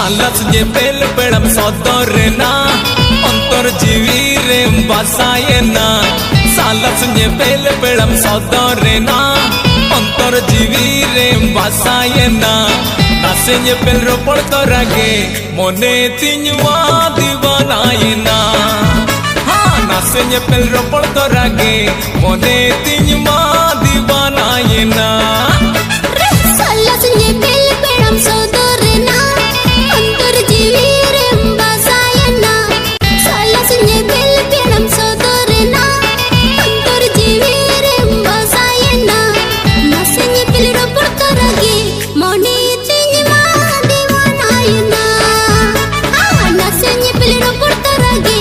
सालस जे पेल पेड़म सौदरे ना अंतर जीवी रे बसाए ना सालस जे पेल पेड़म सौदरे ना अंतर जीवी रे बसाए ना नासे जे पेल रोपड़ तो रगे मोने तिंजवा दीवानाए ना हाँ नासे जे पेल रोपड़ तो रगे मोने तिंजवा दीवानाए ना सालस जे पेल पेड़म सौदरे ना अंतर जीवी रे बसाए ना सालस जे पेल पेड़म सौदरे ना अंतर जीवी रे बसाए ना नासे जे पेल रोपड़ तो रगे मोने तिंजवा दीवानाए ना हाँ नासे जे पेल रोपड़ तो रगे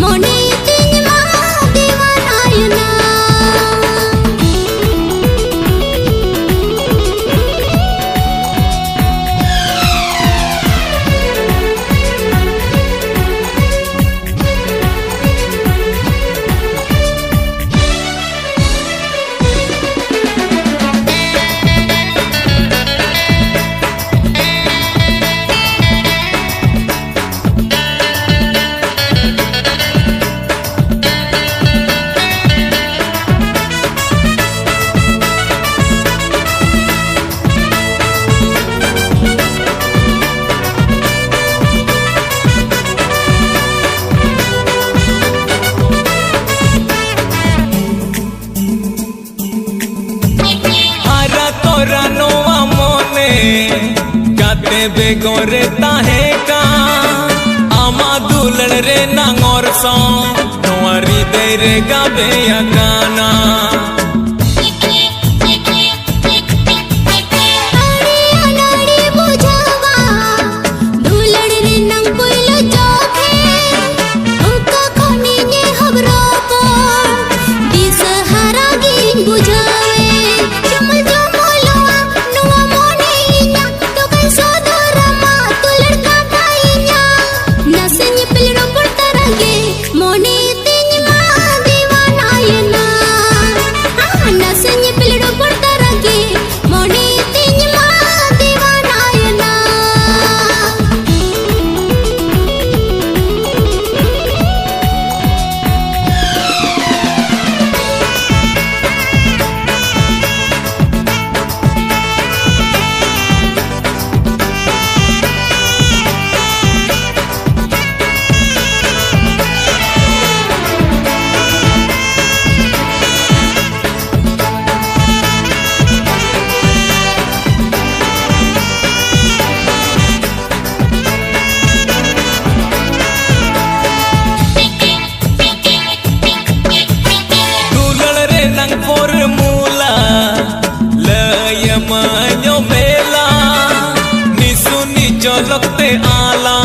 मोने तिंजवा दीवानाए ना बेगोरे ताहे का आमा दुलड़ रे नांगोर सो नोरी दे रे गाबे गाना लगते आला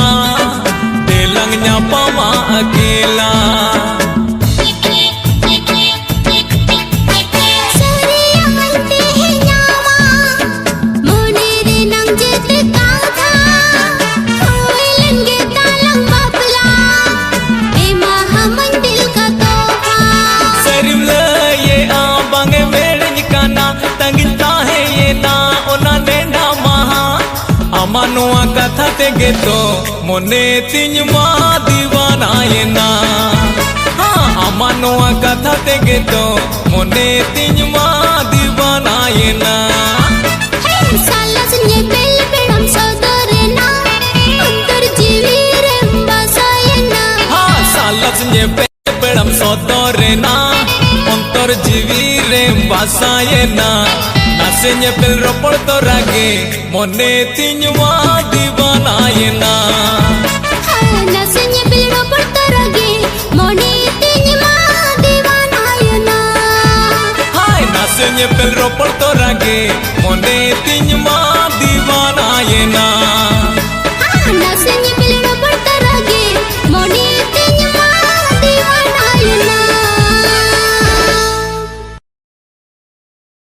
तेलंग पावा अकेला मानुआ कथा तेगे तो मोने तिंजवा दीवानाए ना हाँ मानुआ कथा तेगे तो मोने तिंजवा दीवानाए ना सालस जे पेल पेड़म सौदरे ना अंतर जीवी रे बसाए ना हाँ सालस जे पेल पेड़म सौदरे ना अंतर जीवी रे बसाए ना नासे जे पेल रोपड़ तो रगे मोने तिंजवा दीवानाए ना हाँ नासे जे पेल रोपड़ तो रगे मोने तिंजवा दीवानाए ना हाय नासे जे पेल रोपड़ तो रगे मोने तिंजवा